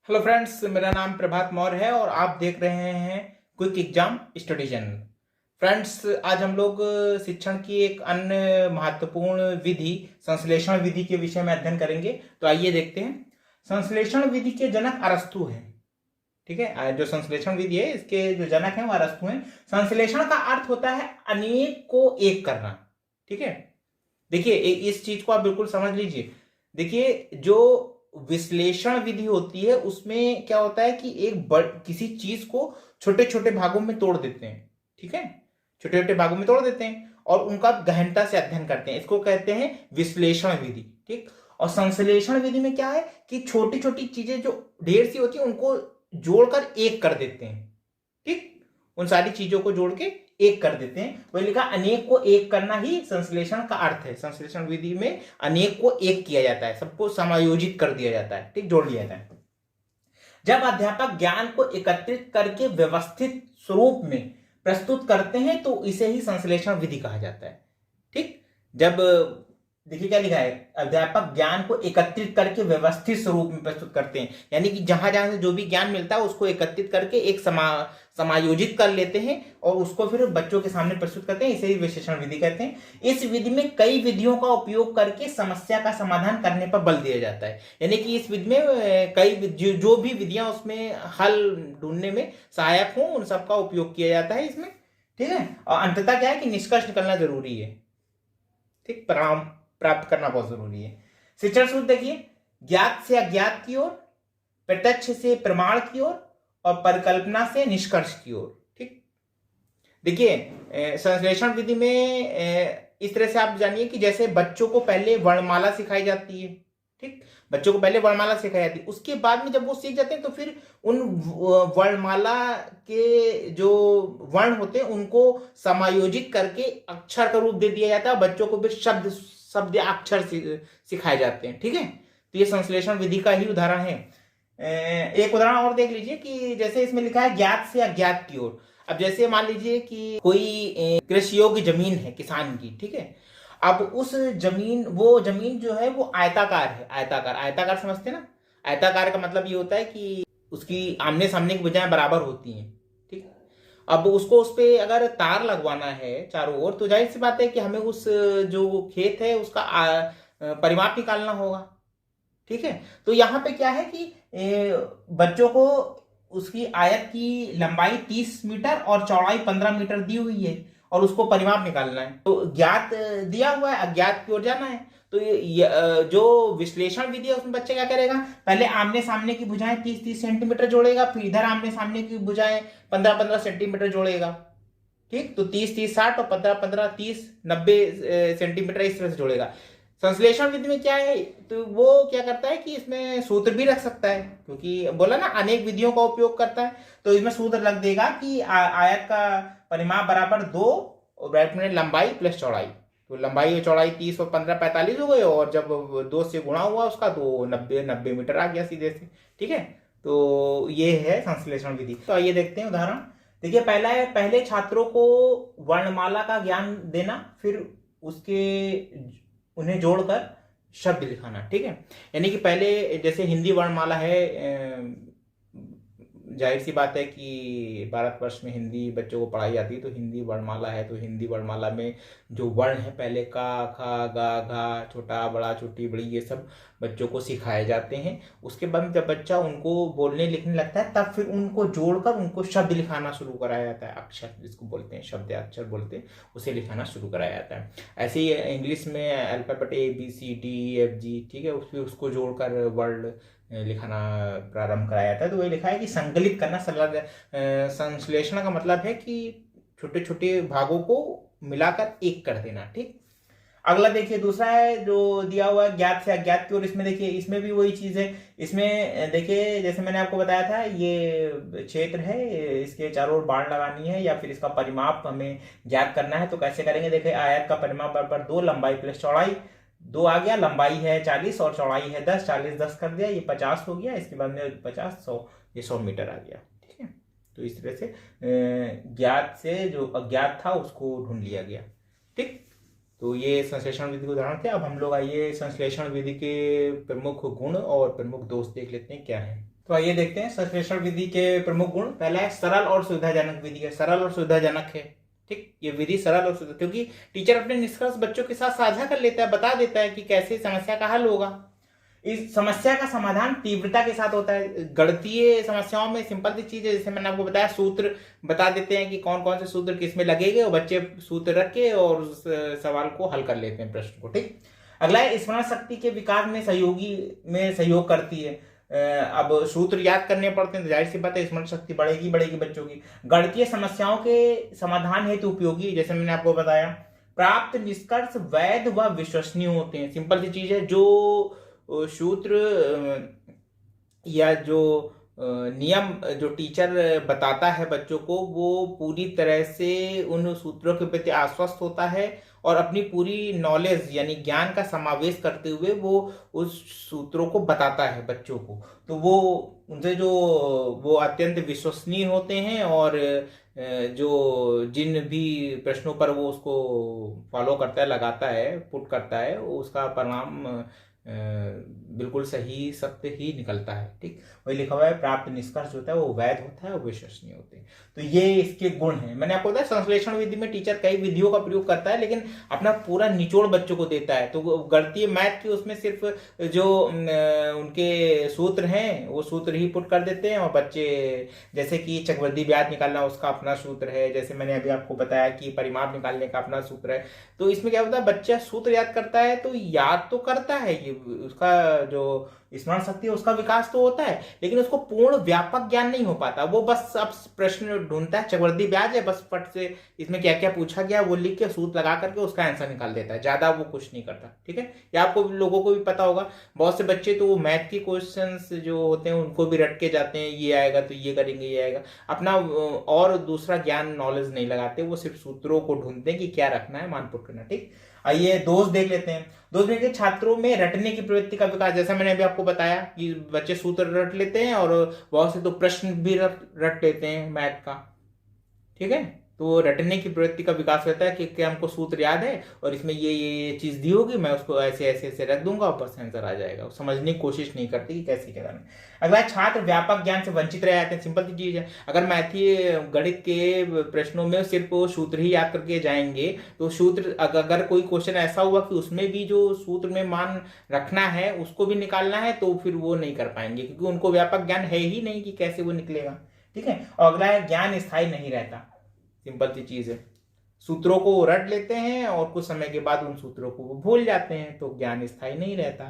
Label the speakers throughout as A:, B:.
A: Hello friends, मेरा नाम प्रभात मौर्य है और आप देख रहे हैं quick exam study channel. Friends, आज हम लोग शिक्षण की एक अन्य महत्वपूर्ण विधि संश्लेषण विधि के विषय में अध्ययन करेंगे। तो आइए देखते हैं। संश्लेषण विधि के जनक अरस्तु हैं। ठीक है, जो संश्लेषण विधि है इसके जो जनक हैं वो अरस्तु हैं। संश्लेषण का अर्थ होता है अनेक को एक करना। ठीक है, देखिए इस चीज को आप बिल्कुल समझ लीजिए। देखिए, जो विश्लेषण विधि होती है उसमें क्या होता है कि किसी चीज को छोटे छोटे भागों में तोड़ देते हैं। ठीक है, छोटे छोटे भागों में तोड़ देते हैं और उनका गहनता से अध्ययन करते हैं। इसको कहते हैं विश्लेषण विधि। ठीक, और संश्लेषण विधि में क्या है कि छोटी छोटी चीजें जो ढेर सी होती है उनको जोड़कर एक कर देते हैं। ठीक, उन सारी चीजों को जोड़ के एक कर देते हैं। वही लिखा, अनेक को एक करना ही संश्लेषण का अर्थ है। संश्लेषण विधि में अनेक को एक किया जाता है, सबको समायोजित कर दिया जाता है। ठीक, जोड़ लिया जाता है। जब अध्यापक ज्ञान को एकत्रित करके व्यवस्थित स्वरूप में प्रस्तुत करते हैं तो इसे ही संश्लेषण विधि कहा जाता है। ठीक, जब देखिए क्या लिखा है, अध्यापक ज्ञान को एकत्रित करके व्यवस्थित स्वरूप में प्रस्तुत करते हैं, यानी कि जहां जहां से जो भी ज्ञान मिलता है उसको एकत्रित करके एक समायोजित कर लेते हैं और उसको फिर बच्चों के सामने प्रस्तुत करते हैं। इसे ही विश्लेषण विधि कहते हैं। इस विधि में कई विधियों का उपयोग करके समस्या का समाधान करने पर बल दिया जाता है, यानी कि इस विधि में कई जो भी विधियां उसमें हल ढूंढने में सहायक हों उन सबका उपयोग किया जाता है इसमें। ठीक है, और अंततः क्या है कि निष्कर्ष निकलना जरूरी है। ठीक, परिणाम प्राप्त करना बहुत जरूरी है। शिक्षण सूत्र देखिए, ज्ञात से अज्ञात की ओर, प्रत्यक्ष से प्रमाण की ओर और परिकल्पना से निष्कर्ष की ओर। ठीक, देखिए संश्लेषण विधि में इस तरह से आप जानिए कि जैसे बच्चों को पहले वर्णमाला सिखाई जाती है। ठीक, बच्चों को पहले वर्णमाला सिखाई जाती है, उसके बाद में जब वो सीख जाते हैं तो फिर उन वर्णमाला के जो वर्ण होते हैं उनको समायोजित करके अक्षर का रूप दे दिया जाता है। बच्चों को फिर शब्द शब्द अक्षर सिखाए जाते हैं। ठीक है, तो ये संश्लेषण विधि का ही उदाहरण है। एक उदाहरण और देख लीजिए कि जैसे इसमें लिखा है ज्ञात से अज्ञात की ओर। अब जैसे मान लीजिए कि कोई कृषि योग्य जमीन है किसान की। ठीक है, अब उस जमीन वो जमीन जो है वो आयताकार है। आयताकार आयताकार समझते हैं ना। आयताकार का मतलब ये होता है कि उसकी आमने सामने की भुजाएं बराबर होती हैं। ठीक, अब उसको उस पे अगर तार लगवाना है चारों ओर तो जाहिर सी बात है कि हमें उस जो खेत है उसका परिमाप निकालना होगा। ठीक है, तो यहाँ पे क्या है कि बच्चों को उसकी आयत की लंबाई 30 मीटर और चौड़ाई 15 मीटर दी हुई है और उसको परिमाप निकालना है। तो ज्ञात दिया हुआ है, अज्ञात की ओर जाना है। तो जो विश्लेषण विधि है उसमें बच्चे क्या करेगा, पहले आमने सामने की भुजाएं 30-30 सेंटीमीटर जोड़ेगा, फिर इधर आमने सामने की भुजाएं 15-15 सेंटीमीटर जोड़ेगा। ठीक, तो 30-30 60 और 15-15 30 90 सेंटीमीटर इस तरह से जोड़ेगा। संश्लेषण विधि में क्या है, तो वो क्या करता है कि इसमें सूत्र भी रख सकता है, क्योंकि बोला ना अनेक विधियों का उपयोग करता है। तो इसमें सूत्र रख देगा कि आयत का परिमाप बराबर 2 और ब्रैकेट में लंबाई प्लस चौड़ाई। तो लंबाई और चौड़ाई 30 और 15 45 हो गए और जब 2 से गुणा हुआ उसका तो 90 मीटर आ गया सीधे से। ठीक है, तो ये है संश्लेषण विधि। तो आइए देखते हैं उदाहरण। देखिए, पहला है पहले छात्रों को वर्णमाला का ज्ञान देना, फिर उसके उन्हें जोड़कर शब्द लिखाना। ठीक है, यानी कि पहले जैसे हिंदी वर्णमाला है, जाहिर सी बात है कि भारतवर्ष में हिंदी बच्चों को पढ़ाई जाती है, तो हिंदी वर्णमाला है। तो हिंदी वर्णमाला में जो वर्ण है पहले का, खा, गा, घा, छोटा बड़ा छोटी बड़ी, ये सब बच्चों को सिखाए जाते हैं। उसके बाद जब बच्चा उनको बोलने लिखने लगता है तब फिर उनको जोड़कर उनको शब्द लिखाना शुरू कराया जाता है। अक्षर जिसको बोलते हैं, शब्द अक्षर बोलते हैं, उसे लिखाना शुरू कराया जाता है। ऐसे ही इंग्लिश में अल्फाबेट ABCDEFG। ठीक है, उसको जोड़कर वर्ड लिखाना प्रारंभ कराया जाता है। तो वही लिखा है कि संकलित करना। संश्लेषण का मतलब है कि छोटे छोटे भागों को मिलाकर एक कर देना। ठीक, अगला देखिए दूसरा है जो दिया हुआ है ज्ञात से अज्ञात की ओर। इसमें देखिए इसमें भी वही चीज है। इसमें देखिए जैसे मैंने आपको बताया था, ये क्षेत्र है, इसके चारों ओर बाड़ लगानी है या फिर इसका परिमाप हमें ज्ञात करना है। तो कैसे करेंगे, देखिए आयत का परिमाप बराबर 2 लंबाई प्लस चौड़ाई। 2 आ गया, लंबाई है 40 और चौड़ाई है 10, 40 10 कर दिया, ये 50 हो गया। इसके बाद में 50 100, ये 100 मीटर आ गया। ठीक है, तो इस तरह से ज्ञात से जो अज्ञात था उसको ढूंढ लिया गया। ठीक, तो ये संश्लेषण विधि के उदाहरण थे। अब हम लोग आइए संश्लेषण विधि के प्रमुख गुण और प्रमुख दोष देख लेते हैं क्या है। तो आइए देखते हैं संश्लेषण विधि के प्रमुख गुण। पहला है सरल और सुविधाजनक विधि है। सरल और सुविधाजनक है, ठीक। ये विधि सरल और सुविधा, क्योंकि टीचर अपने निष्कर्ष बच्चों के साथ साझा कर लेता है, बता देता है कि कैसे समस्या का हल होगा। इस समस्या का समाधान तीव्रता के साथ होता है। गणितीय समस्याओं में सिंपल सी चीज है, जैसे मैंने आपको बताया, सूत्र बता देते हैं कि कौन कौन से सूत्र किस में लगेंगे और बच्चे सूत्र रख के और उस सवाल को हल कर लेते हैं, प्रश्न को, ठीक। अगला है स्मरण शक्ति के विकास में सहयोग करती है। अब सूत्र याद करने पड़ते हैं तो जाहिर सी बात है स्मरण शक्ति बढ़ेगी बच्चों की। गणितीय समस्याओं के समाधान हेतु उपयोगी, जैसे मैंने आपको बताया। प्राप्त निष्कर्ष वैध व विश्वसनीय होते हैं। सिंपल सी चीज है, जो सूत्र या जो नियम जो टीचर बताता है बच्चों को, वो पूरी तरह से उन सूत्रों के प्रति आश्वस्त होता है और अपनी पूरी नॉलेज यानी ज्ञान का समावेश करते हुए वो उस सूत्रों को बताता है बच्चों को। तो वो उनसे जो वो अत्यंत विश्वसनीय होते हैं और जो जिन भी प्रश्नों पर वो उसको फॉलो करता है, लगाता है, पुट करता है, उसका परिणाम बिल्कुल सही सत्य ही निकलता है, ठीक। वही लिखा हुआ है, प्राप्त निष्कर्ष होता है वो वैध होता है और विश्वसनीय होते हैं। तो ये इसके गुण हैं। मैंने आपको बताया संश्लेषण विधि में टीचर कई विधियों का प्रयोग करता है, लेकिन अपना पूरा निचोड़ बच्चों को देता है। तो गणितीय मैथ की उसमें सिर्फ जो उनके सूत्र हैं वो सूत्र ही पुट कर देते हैं और बच्चे, जैसे कि चक्रवृद्धि ब्याज निकालना उसका अपना सूत्र है, जैसे मैंने अभी आपको बताया कि परिमाप निकालने का अपना सूत्र है। तो इसमें क्या होता है, बच्चा सूत्र याद करता है तो याद तो करता है, ये उसका जो स्मरण शक्ति है उसका विकास तो होता है, लेकिन उसको पूर्ण व्यापक ज्ञान नहीं हो पाता। वो बस अब प्रश्न ढूंढता है, चक्रवृद्धि ब्याज है, बस फट से इसमें क्या क्या पूछा गया वो लिख के सूत्र लगा करके उसका आंसर निकाल देता है, ज्यादा वो कुछ नहीं करता, ठीक है। या आपको लोगों को भी पता होगा, बहुत से बच्चे तो वो मैथ के क्वेश्चंस जो होते हैं उनको भी रट के जाते हैं, ये आएगा तो ये करेंगे, ये आएगा, अपना और दूसरा ज्ञान नॉलेज नहीं लगाते, वो सिर्फ सूत्रों को ढूंढते हैं कि क्या रखना है, मान पुट करना, ठीक। आइए दोष देख लेते हैं। दोष देख लेते, छात्रों में रटने की प्रवृत्ति का विकास। जैसा मैंने अभी आपको बताया कि बच्चे सूत्र रट लेते हैं और बहुत से तो प्रश्न भी रट लेते हैं मैथ का, ठीक है। तो रटने की प्रवृत्ति का विकास रहता है कि हमको सूत्र याद है और इसमें ये चीज दी होगी, मैं उसको ऐसे ऐसे ऐसे रख दूंगा और बस आंसर आ जाएगा। समझने की कोशिश नहीं करती कि कैसे क्या करना है। अगला, छात्र व्यापक ज्ञान से वंचित रह जाते हैं। सिंपल सी चीज है, अगर मैथी गणित के प्रश्नों में सिर्फ सूत्र ही याद करके जाएंगे तो सूत्र, अगर कोई क्वेश्चन ऐसा हुआ कि उसमें भी जो सूत्र में मान रखना है उसको भी निकालना है, तो फिर वो नहीं कर पाएंगे, क्योंकि उनको व्यापक ज्ञान है ही नहीं कि कैसे वो निकलेगा, ठीक है। और अगला है, ज्ञान स्थायी नहीं रहता। सिंपल सी चीज है, सूत्रों को रट लेते हैं और कुछ समय के बाद उन सूत्रों को वो भूल जाते हैं, तो ज्ञान स्थायी नहीं रहता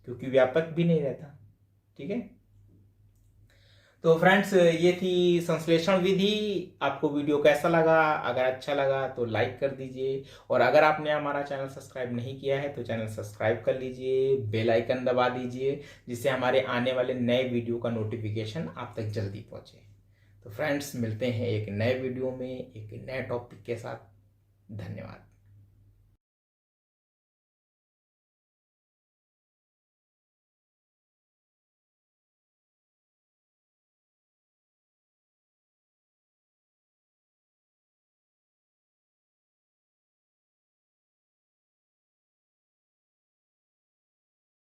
A: क्योंकि व्यापक भी नहीं रहता, ठीक है। तो फ्रेंड्स, ये थी संश्लेषण विधि। आपको वीडियो कैसा लगा? अगर अच्छा लगा तो लाइक कर दीजिए, और अगर आपने हमारा चैनल सब्सक्राइब नहीं किया है तो चैनल सब्सक्राइब कर लीजिए, बेल आइकन दबा दीजिए, जिससे हमारे आने वाले नए वीडियो का नोटिफिकेशन आप तक जल्दी पहुंचे। तो फ्रेंड्स, मिलते हैं एक नए वीडियो में एक नए टॉपिक के साथ। धन्यवाद।